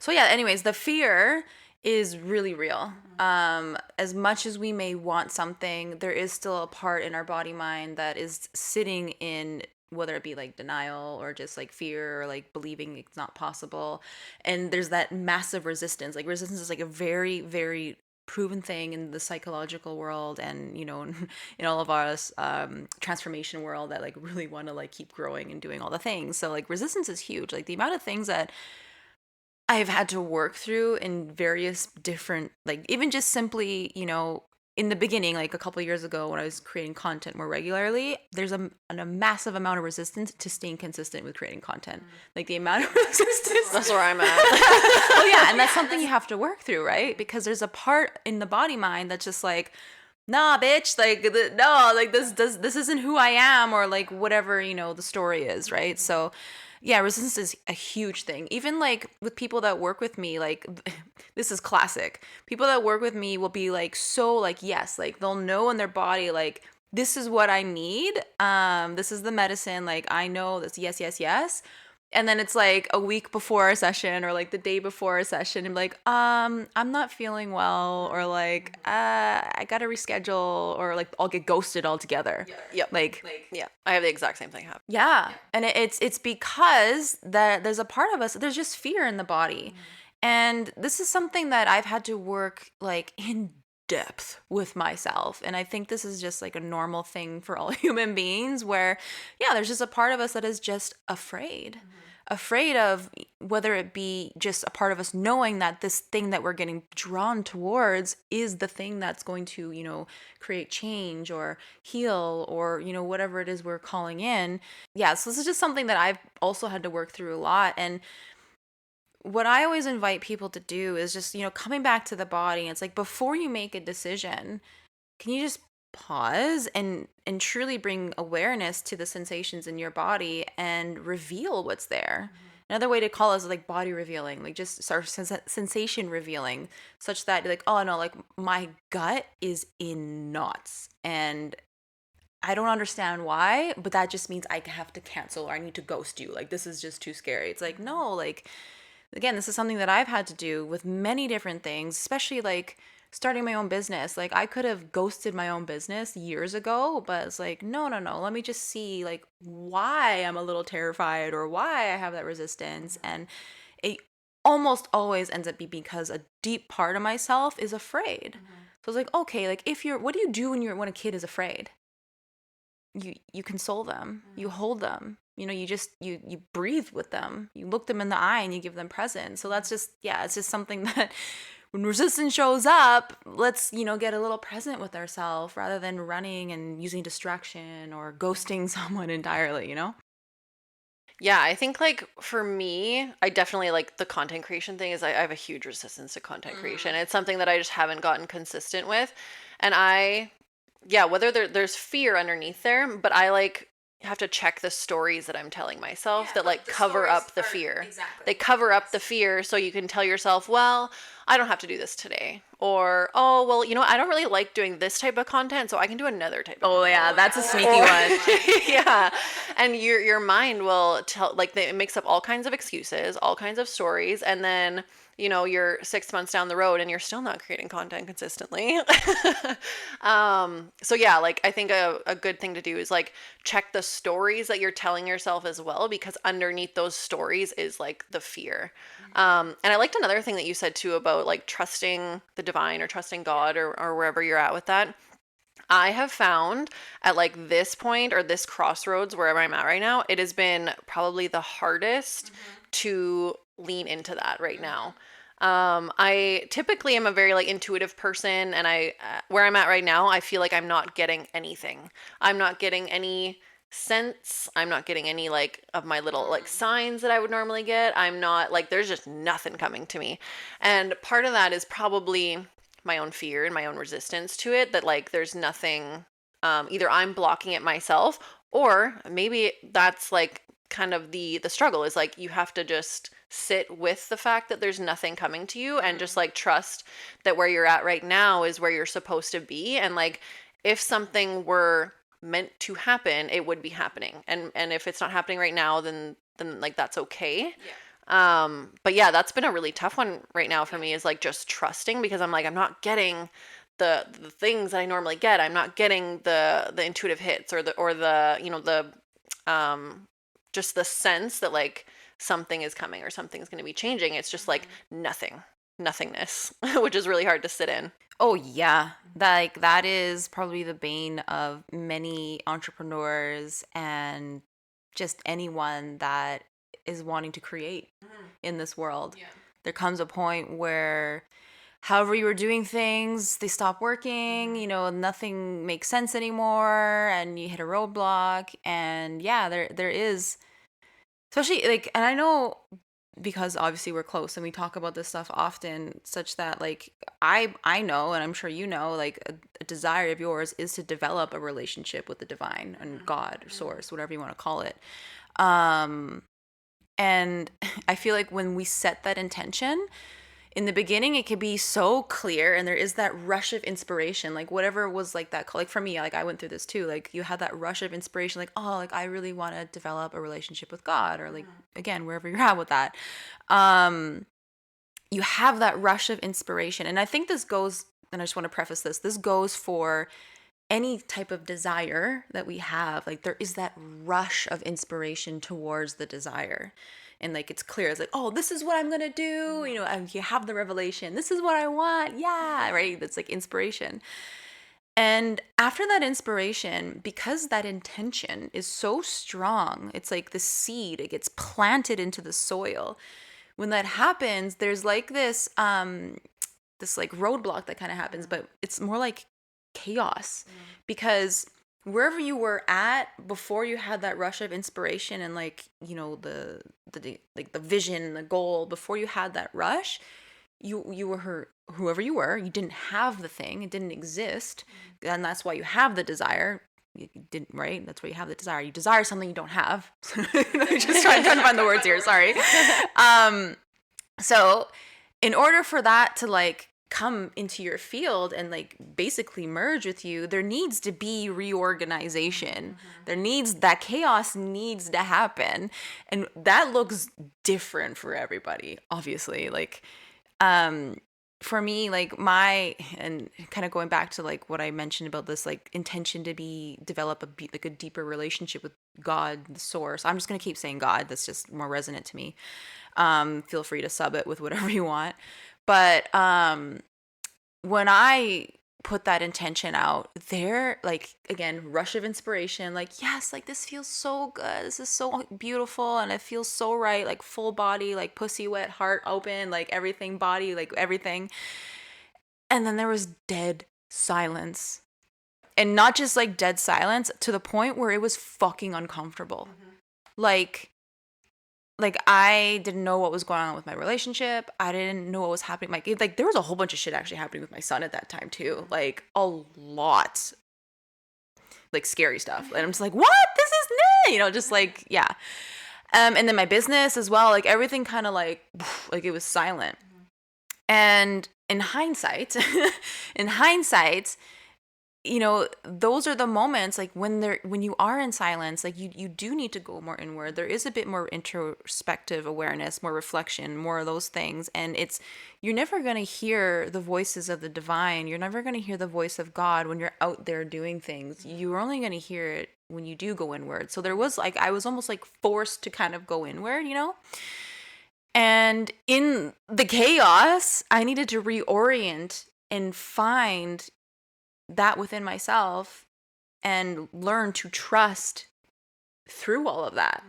So yeah, anyways, the fear is really real. As much as we may want something, there is still a part in our body mind that is sitting in, whether it be like denial or just like fear or like believing it's not possible. And there's that massive resistance. Like resistance is like a very, very proven thing in the psychological world, and in all of us transformation world, that like really want to like keep growing and doing all the things. So like resistance is huge. Like the amount of things that I've had to work through in various different, like even just simply, in the beginning, like a couple of years ago when I was creating content more regularly, there's a massive amount of resistance to staying consistent with creating content. Like the amount of resistance. That's where I'm at. Well, yeah, and that's something you have to work through, right? Because there's a part in the body mind that's just like, nah, bitch, like, no, like this isn't who I am, or like whatever, the story is, right? So yeah, resistance is a huge thing. Even like with people that work with me, like this is classic. People that work with me will be like, so like, yes, like they'll know in their body, like, this is what I need. This is the medicine. Like, I know this. Yes, yes, yes. And then it's like a week before a session or like the day before a session and be like, I'm not feeling well, or like, I gotta reschedule, or like I'll get ghosted altogether. Yep. Like, Yeah, I have the exact same thing happen. yeah. And it's because that there's a part of us, there's just fear in the body. And this is something that I've had to work like in depth with myself. And I think this is just like a normal thing for all human beings, where, yeah, there's just a part of us that is just afraid. Afraid of, whether it be just a part of us knowing that this thing that we're getting drawn towards is the thing that's going to, create change or heal, or, whatever it is we're calling in. Yeah, so this is just something that I've also had to work through a lot. And what I always invite people to do is just, coming back to the body. It's like, before you make a decision, can you just pause and truly bring awareness to the sensations in your body and reveal what's there? Another way to call it is like body revealing, like just sort of sensation revealing, such that like, oh no, like my gut is in knots and I don't understand why, but that just means I have to cancel, or I need to ghost you. Like, this is just too scary. It's like, no, like, again, this is something that I've had to do with many different things, especially like starting my own business. Like, I could have ghosted my own business years ago, but it's like, no, no, no. Let me just see like why I'm a little terrified or why I have that resistance. And it almost always ends up being because a deep part of myself is afraid. So it's like, okay, like what do you do when a kid is afraid? You console them, you hold them, you just you breathe with them, you look them in the eye, and you give them presents. So that's just, yeah, it's just something that when resistance shows up, let's get a little present with ourselves rather than running and using distraction or ghosting someone entirely. Yeah, I think like for me, I definitely like the content creation thing is I have a huge resistance to content creation. It's something that I just haven't gotten consistent with. And yeah, whether there's fear underneath there, but I like have to check the stories that I'm telling myself that like cover up the fear. Exactly. They cover up the fear so you can tell yourself, well, I don't have to do this today. Or, oh, well, I don't really like doing this type of content, so I can do another type of Oh content. yeah, that's a sneaky one. Yeah. And your mind will tell, like, it makes up all kinds of excuses, all kinds of stories, and then you're 6 months down the road and you're still not creating content consistently. So yeah, like I think a good thing to do is like check the stories that you're telling yourself as well, because underneath those stories is like the fear. And I liked another thing that you said too about like trusting the divine or trusting God, or wherever you're at with that. I have found at like this point or this crossroads, wherever I'm at right now, it has been probably the hardest to lean into that right now. I typically am a very like intuitive person, and where I'm at right now, I feel like I'm not getting anything. I'm not getting any sense. I'm not getting any like of my little like signs that I would normally get. I'm not like, there's just nothing coming to me. And part of that is probably my own fear and my own resistance to it, that like there's nothing, either I'm blocking it myself, or maybe that's like kind of the struggle is like you have to just sit with the fact that there's nothing coming to you and just like trust that where you're at right now is where you're supposed to be. And like if something were meant to happen, it would be happening. And if it's not happening right now, then like that's okay. But yeah, that's been a really tough one right now for me, is like just trusting, because I'm like, I'm not getting the things that I normally get. I'm not getting the intuitive hits, or the, you know, the um just the sense that like something is coming or something's going to be changing. It's just like nothingness, which is really hard to sit in. Oh yeah, like that is probably the bane of many entrepreneurs and just anyone that is wanting to create in this world. Yeah. There comes a point where however you were doing things, they stop working, you know, nothing makes sense anymore and you hit a roadblock. And yeah, there is, especially like, and I know because obviously we're close and we talk about this stuff often, such that like I know, and I'm sure you know, like a desire of yours is to develop a relationship with the divine and God or source, whatever you want to call it. um and I feel like when we set that intention in the beginning, it could be so clear and there is that rush of inspiration, like whatever was like that, like for me, like I went through this too, like you had that rush of inspiration, like, oh, like I really want to develop a relationship with God, or like again wherever you're at with that. um you have that rush of inspiration, and I think this goes, and I just want to preface this goes for any type of desire that we have. Like there is that rush of inspiration towards the desire, and like it's clear, it's like, oh, this is what I'm gonna do, you know, and you have the revelation, this is what I want, yeah, right, that's like inspiration. And after that inspiration, because that intention is so strong, it's like the seed, it gets planted into the soil. When that happens, there's like this like roadblock that kind of happens, but it's more like chaos, because wherever you were at before you had that rush of inspiration and like, you know, the like the vision, the goal, before you had that rush, you were whoever you were, you didn't have the thing, it didn't exist. And that's why you have the desire. You didn't, right? That's why you have the desire. You desire something you don't have. Just trying to find the words here, sorry. So in order for that to like come into your field and like basically merge with you, there needs to be reorganization. There needs, that chaos needs to happen. And that looks different for everybody, obviously. Like for me, like my, and kind of going back to like what I mentioned about this like intention to be develop like a deeper relationship with God, the source. I'm just going to keep saying God, that's just more resonant to me. Feel free to sub it with whatever you want. But when I put that intention out there, like again, rush of inspiration, like, yes, like this feels so good, this is so beautiful, and it feels so right, like full body, like pussy wet, heart open, like everything, body, like everything. And then there was dead silence, and not just like dead silence, to the point where it was fucking uncomfortable. like like I didn't know what was going on with my relationship. I didn't know what was happening. Like there was a whole bunch of shit actually happening with my son at that time too. Like a lot, like scary stuff. And I'm just like, what? This is new, you know, just like, yeah. And then my business as well. Like everything kind of like it was silent. And in hindsight, in hindsight, you know, those are the moments like when you are in silence, like you do need to go more inward. There is a bit more introspective awareness, more reflection, more of those things. And it's, you're never going to hear the voices of the divine, you're never going to hear the voice of God when you're out there doing things. You're only going to hear it when you do go inward. So there was like, I was almost like forced to kind of go inward, you know. And in the chaos, I needed to reorient and find that within myself and learn to trust through all of that.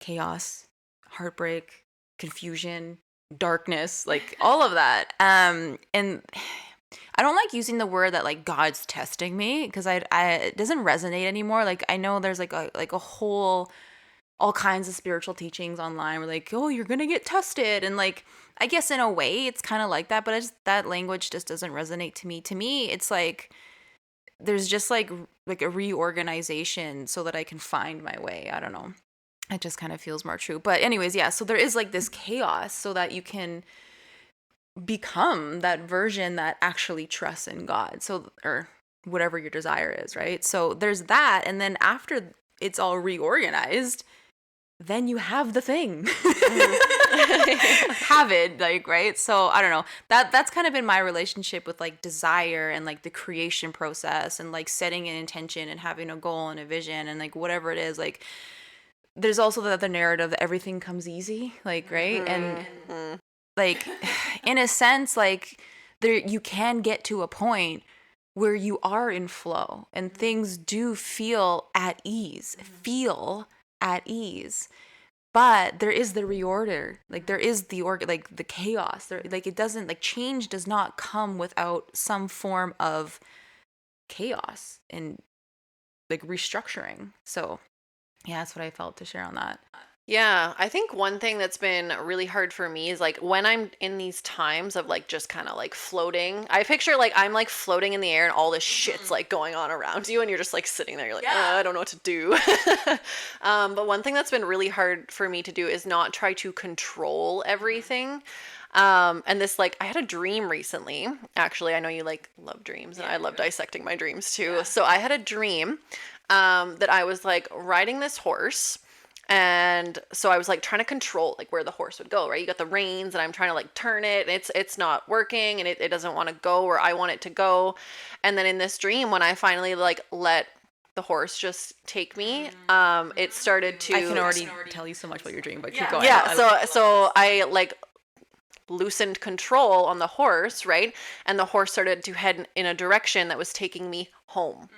Chaos, heartbreak, confusion, darkness, like all of that. And I don't like using the word that like God's testing me, because I it doesn't resonate anymore. Like I know there's like a whole, all kinds of spiritual teachings online where like, oh, you're gonna get tested, and like I guess in a way it's kind of like that, but that language just doesn't resonate to me. To me, it's like there's just like a reorganization so that I can find my way. I don't know. It just kind of feels more true. But anyways, yeah, so there is like this chaos so that you can become that version that actually trusts in God. So, or whatever your desire is, right? So there's that, and then after it's all reorganized, then you have the thing. Have it, like, right? So I don't know. That's kind of been my relationship with like desire and like the creation process and like setting an intention and having a goal and a vision and like whatever it is. Like there's also the other narrative that everything comes easy, like, right? And like in a sense, like there you can get to a point where you are in flow and things do feel at ease, but there is the reorder, like there is like the chaos there, like it doesn't, like change does not come without some form of chaos and like restructuring. So yeah, that's what I felt to share on that. Yeah, I think one thing that's been really hard for me is like when I'm in these times of like just kind of like floating. I picture like I'm like floating in the air and all this shit's like going on around you and you're just like sitting there. You're like, I don't know what to do. But one thing that's been really hard for me to do is not try to control everything. And this, like, I had a dream recently. Actually, I know you like love dreams, and I love dissecting my dreams too. So I had a dream that I was like riding this horse. And so I was like trying to control like where the horse would go, right? You got the reins and I'm trying to like turn it and it's not working and it doesn't want to go where I want it to go. And then in this dream, when I finally like let the horse just take me, it started to I can already tell you so much about your dream, but keep going. yeah, so I like loosened control on the horse, right? And the horse started to head in a direction that was taking me home.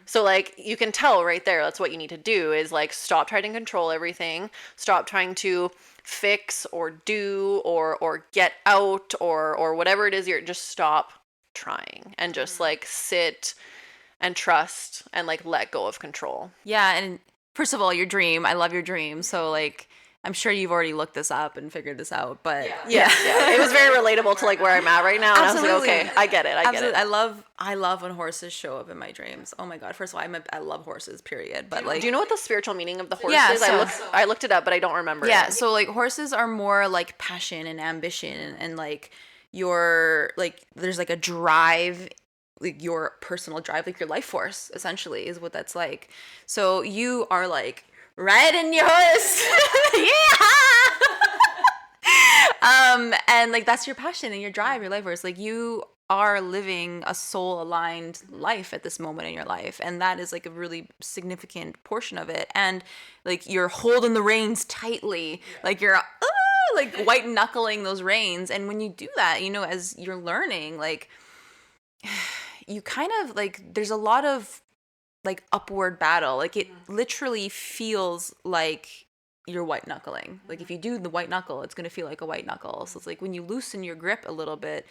So like you can tell right there, that's what you need to do is like stop trying to control everything, stop trying to fix or do or get out or whatever it is, you're just stop trying and just like sit and trust and like let go of control. Yeah, and first of all, your dream, I love your dream. So like I'm sure you've already looked this up and figured this out, but yeah. It was very relatable to like where I'm at right now. And Absolutely. I was like, okay, I get it. I love when horses show up in my dreams. Oh my god! First of all, I love horses. Period. But like, do you know what the spiritual meaning of the horse Yeah, is? I looked it up, but I don't remember. yeah. it. So like horses are more like passion and ambition and like your like there's like a drive, like your personal drive, like your life force essentially is what that's like. So you are like riding your horse, yeah. And like that's your passion and your drive, your life force. Like you are living a soul aligned life at this moment in your life, and that is like a really significant portion of it. And like you're holding the reins tightly, like you're like white knuckling those reins. And when you do that, you know, as you're learning, like you kind of like there's a lot of like upward battle. Like it literally feels like you're white knuckling. Like if you do the white knuckle, it's going to feel like a white knuckle. So it's like when you loosen your grip a little bit,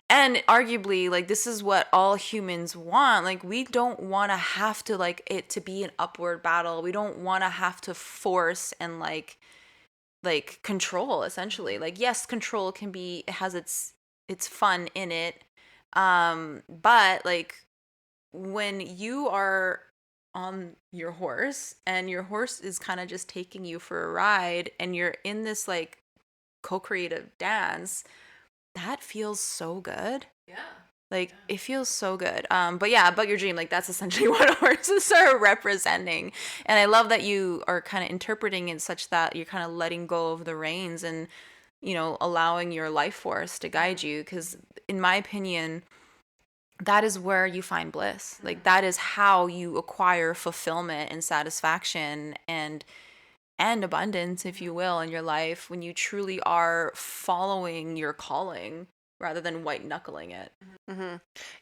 and arguably like this is what all humans want. Like we don't want to have to like it to be an upward battle. We don't want to have to force and like control essentially. Like yes, control can be, it has its fun in it. But like when you are on your horse and your horse is kind of just taking you for a ride and you're in this like co-creative dance, that feels so good. Like it feels so good. But yeah, about your dream, like that's essentially what horses are representing. And I love that you are kind of interpreting it such that you're kind of letting go of the reins and, you know, allowing your life force to guide you. Because in my opinion, that is where you find bliss. Like that is how you acquire fulfillment and satisfaction and abundance, if you will, in your life, when you truly are following your calling rather than white knuckling it.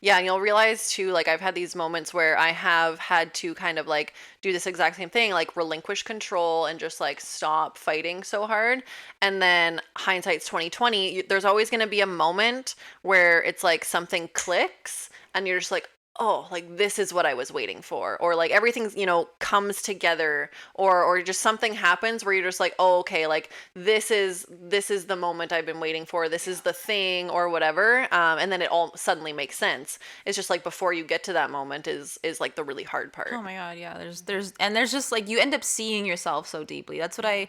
Yeah, and you'll realize too, like I've had these moments where I have had to kind of like do this exact same thing, like relinquish control and just like stop fighting so hard. And then hindsight's 2020, there's always going to be a moment where it's like something clicks and you're just like, oh, like this is what I was waiting for, or like everything's, you know, comes together, or just something happens where you're just like, oh, okay, like this is the moment I've been waiting for, this is the thing or whatever, and then it all suddenly makes sense. It's just like before you get to that moment is like the really hard part. Oh my god, yeah. There's just like you end up seeing yourself so deeply. That's what I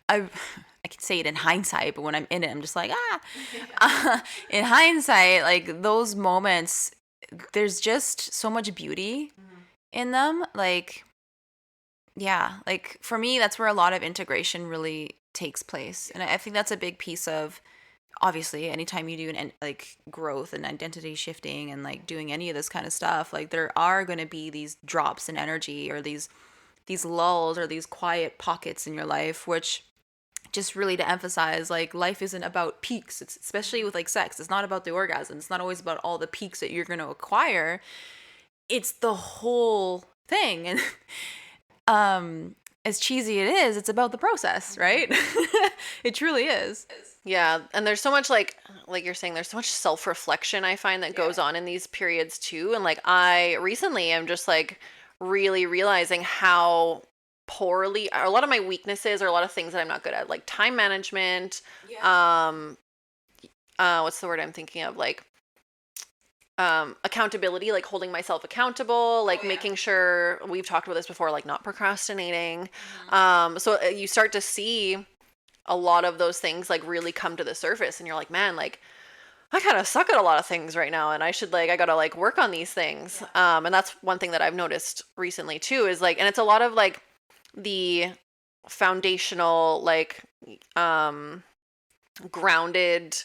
I can say it in hindsight, but when I'm in it, I'm just like in hindsight, like those moments, there's just so much beauty in them. Like Yeah, like for me, that's where a lot of integration really takes place. And I think that's a big piece of, obviously, anytime you do like growth and identity shifting and like doing any of this kind of stuff, like there are going to be these drops in energy, or these lulls, or these quiet pockets in your life, which just really to emphasize, like, life isn't about peaks. It's especially with like sex, it's not about the orgasm. It's not always about all the peaks that you're going to acquire. It's the whole thing. And as cheesy it is, it's about the process, right? It truly is. Yeah, and there's so much like you're saying, there's so much self-reflection I find that goes on in these periods too. And like I recently am just like really realizing how poorly a lot of my weaknesses, or a lot of things that I'm not good at, like time management, um what's the word I'm thinking of, like accountability, like holding myself accountable, like making sure, we've talked about this before, like not procrastinating. So you start to see a lot of those things like really come to the surface, and you're like, man, like I kind of suck at a lot of things right now, and I gotta like work on these things. And that's one thing that I've noticed recently too, is like, and it's a lot of like the foundational, like grounded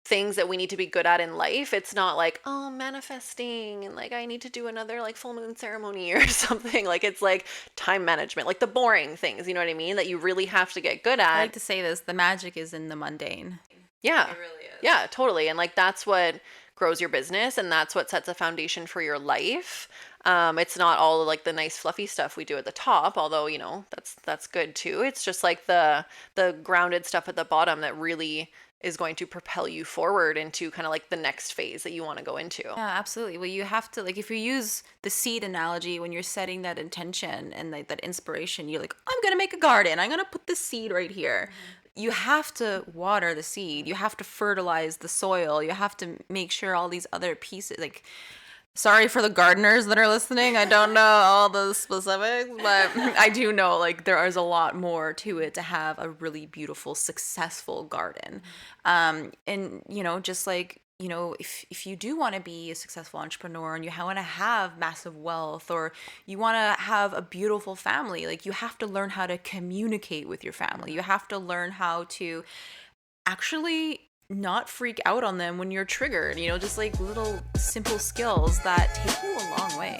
things that we need to be good at in life. It's not like, oh, manifesting and like I need to do another like full moon ceremony or something. Like it's like time management, like the boring things, you know what I mean, that you really have to get good I at. like to say this, the magic is in the mundane. Yeah. It really is. Yeah, totally. And like that's what grows your business, and that's what sets a foundation for your life. It's not all like the nice fluffy stuff we do at the top, although, you know, that's good too. It's just like the grounded stuff at the bottom that really is going to propel you forward into kind of like the next phase that you want to go into. Yeah, absolutely. Well, you have to, like, if you use the seed analogy when you're setting that intention and like that inspiration, you're like, I'm gonna make a garden. I'm gonna put the seed right here. You have to water the seed. You have to fertilize the soil. You have to make sure all these other pieces, like, sorry for the gardeners that are listening. I don't know all the specifics, but I do know like there is a lot more to it to have a really beautiful, successful garden. And just like, if you do want to be a successful entrepreneur and you want to have massive wealth, or you want to have a beautiful family, like you have to learn how to communicate with your family. You have to learn how to actually not freak out on them when you're triggered, just like little simple skills that take you a long way.